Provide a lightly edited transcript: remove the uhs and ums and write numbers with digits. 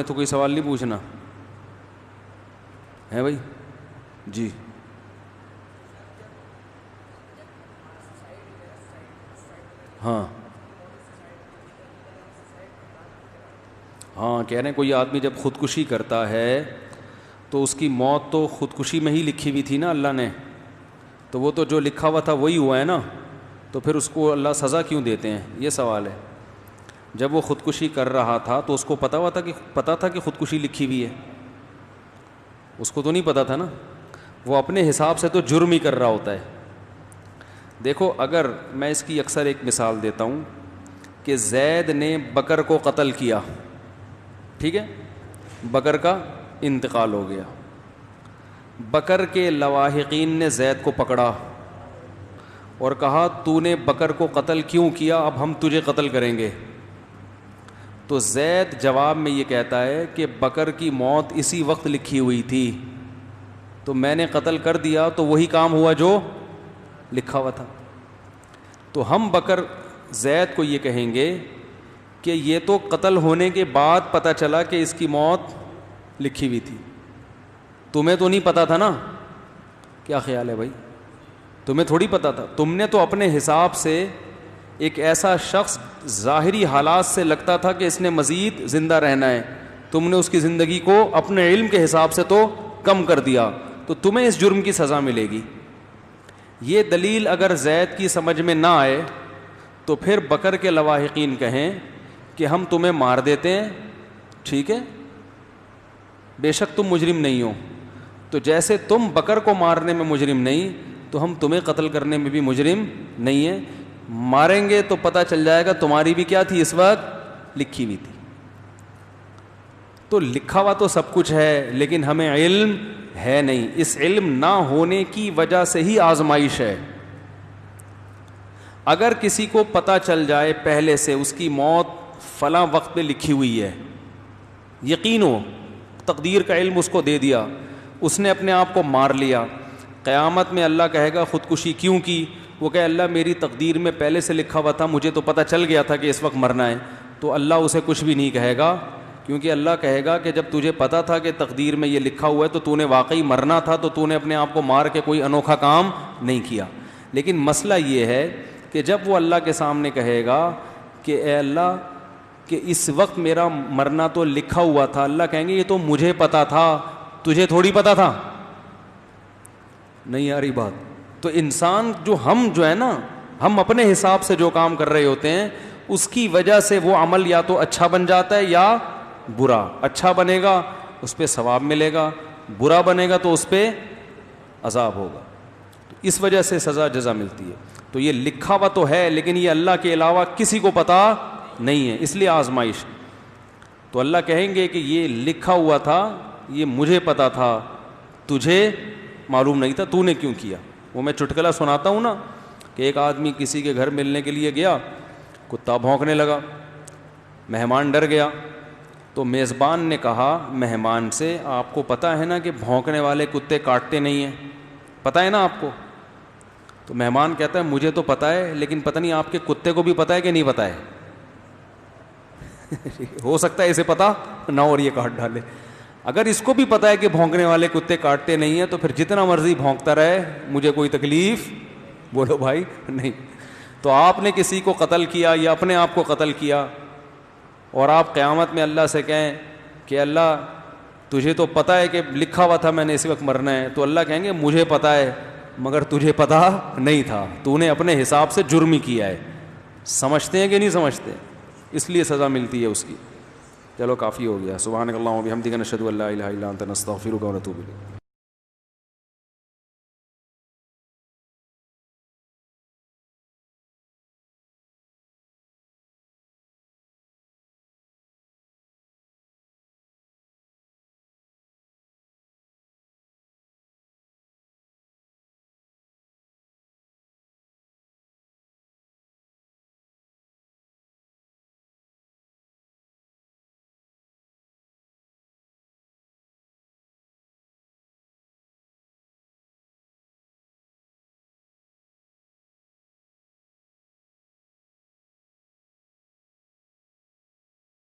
تو کوئی سوال نہیں پوچھنا ہے بھائی؟ جی ہاں ہاں، کہہ رہے ہیں کوئی آدمی جب خودکشی کرتا ہے تو اس کی موت تو خودکشی میں ہی لکھی ہوئی تھی نا اللہ نے، تو وہ تو جو لکھا ہوا تھا وہی ہوا ہے نا، تو پھر اس کو اللہ سزا کیوں دیتے ہیں؟ یہ سوال ہے۔ جب وہ خودکشی کر رہا تھا تو اس کو پتا تھا کہ خودکشی لکھی ہوئی ہے؟ اس کو تو نہیں پتا تھا نا، وہ اپنے حساب سے تو جرم ہی کر رہا ہوتا ہے۔ دیکھو، اگر میں اس کی اکثر ایک مثال دیتا ہوں کہ زید نے بکر کو قتل کیا، ٹھیک ہے، بکر کا انتقال ہو گیا، بکر کے لواحقین نے زید کو پکڑا اور کہا تو نے بکر کو قتل کیوں کیا، اب ہم تجھے قتل کریں گے۔ تو زید جواب میں یہ کہتا ہے کہ بکر کی موت اسی وقت لکھی ہوئی تھی، تو میں نے قتل کر دیا تو وہی کام ہوا جو لکھا ہوا تھا۔ تو ہم بکر زید کو یہ کہیں گے کہ یہ تو قتل ہونے کے بعد پتہ چلا کہ اس کی موت لکھی ہوئی تھی، تمہیں تو نہیں پتا تھا نا۔ کیا خیال ہے بھائی؟ تمہیں تھوڑی پتا تھا، تم نے تو اپنے حساب سے ایک ایسا شخص ظاہری حالات سے لگتا تھا کہ اس نے مزید زندہ رہنا ہے، تم نے اس کی زندگی کو اپنے علم کے حساب سے تو کم کر دیا، تو تمہیں اس جرم کی سزا ملے گی۔ یہ دلیل اگر زید کی سمجھ میں نہ آئے تو پھر بکر کے لواحقین کہیں کہ ہم تمہیں مار دیتے ہیں، ٹھیک ہے، بے شک تم مجرم نہیں ہو، تو جیسے تم بکر کو مارنے میں مجرم نہیں تو ہم تمہیں قتل کرنے میں بھی مجرم نہیں ہیں، ماریں گے تو پتہ چل جائے گا تمہاری بھی کیا تھی، اس وقت لکھی ہوئی تھی۔ تو لکھا ہوا تو سب کچھ ہے لیکن ہمیں علم ہے نہیں، اس علم نہ ہونے کی وجہ سے ہی آزمائش ہے۔ اگر کسی کو پتہ چل جائے پہلے سے اس کی موت فلاں وقت پہ لکھی ہوئی ہے، یقین ہو، تقدیر کا علم اس کو دے دیا، اس نے اپنے آپ کو مار لیا، قیامت میں اللہ کہے گا خودکشی کیوں کی؟ وہ کہے اللہ میری تقدیر میں پہلے سے لکھا ہوا تھا، مجھے تو پتہ چل گیا تھا کہ اس وقت مرنا ہے، تو اللہ اسے کچھ بھی نہیں کہے گا، کیونکہ اللہ کہے گا کہ جب تجھے پتا تھا کہ تقدیر میں یہ لکھا ہوا ہے تو نے واقعی مرنا تھا، تو نے اپنے آپ کو مار کے کوئی انوکھا کام نہیں کیا۔ لیکن مسئلہ یہ ہے کہ جب وہ اللہ کے سامنے کہے گا کہ اے اللہ کہ اس وقت میرا مرنا تو لکھا ہوا تھا، اللہ کہیں گے یہ تو مجھے پتا تھا، تجھے تھوڑی پتا تھا۔ نہیں آ رہی بات؟ تو انسان جو ہے نا، ہم اپنے حساب سے جو کام کر رہے ہوتے ہیں اس کی وجہ سے وہ عمل یا تو اچھا بن جاتا ہے یا برا۔ اچھا بنے گا اس پہ ثواب ملے گا، برا بنے گا تو اس پہ عذاب ہوگا، تو اس وجہ سے سزا جزا ملتی ہے۔ تو یہ لکھا ہوا تو ہے لیکن یہ اللہ کے علاوہ کسی کو پتا نہیں ہے، اس لیے آزمائش۔ تو اللہ کہیں گے کہ یہ لکھا ہوا تھا، یہ مجھے پتا تھا، تجھے معلوم نہیں تھا، تو نے کیوں کیا؟ وہ میں چٹکلا سناتا ہوں نا کہ ایک آدمی کسی کے گھر ملنے کے لیے گیا، کتا بھونکنے لگا، مہمان ڈر گیا، تو میزبان نے کہا مہمان سے آپ کو پتہ ہے نا کہ بھونکنے والے کتے کاٹتے نہیں ہیں، پتہ ہے نا آپ کو؟ تو مہمان کہتا ہے مجھے تو پتہ ہے لیکن پتہ نہیں آپ کے کتے کو بھی پتہ ہے کہ نہیں پتہ ہے۔ ہو سکتا ہے اسے پتہ نہ اور یہ کاٹ ڈالے۔ اگر اس کو بھی پتہ ہے کہ بھونکنے والے کتے کاٹتے نہیں ہیں تو پھر جتنا مرضی بھونکتا رہے، مجھے کوئی تکلیف بولو بھائی نہیں۔ تو آپ نے کسی کو قتل کیا یا اپنے آپ کو قتل کیا اور آپ قیامت میں اللہ سے کہیں کہ اللہ تجھے تو پتہ ہے کہ لکھا ہوا تھا میں نے اسی وقت مرنا ہے، تو اللہ کہیں گے مجھے پتہ ہے مگر تجھے پتہ نہیں تھا، تو نے اپنے حساب سے جرم ہی کیا ہے۔ سمجھتے ہیں کہ نہیں سمجھتے؟ اس لیے سزا ملتی ہے اس کی۔ چلو کافی ہو گیا۔ سبحانک اللہم و بحمدک، نشہد ان لا الہ الا انت، نستغفرک و نتوب الیک۔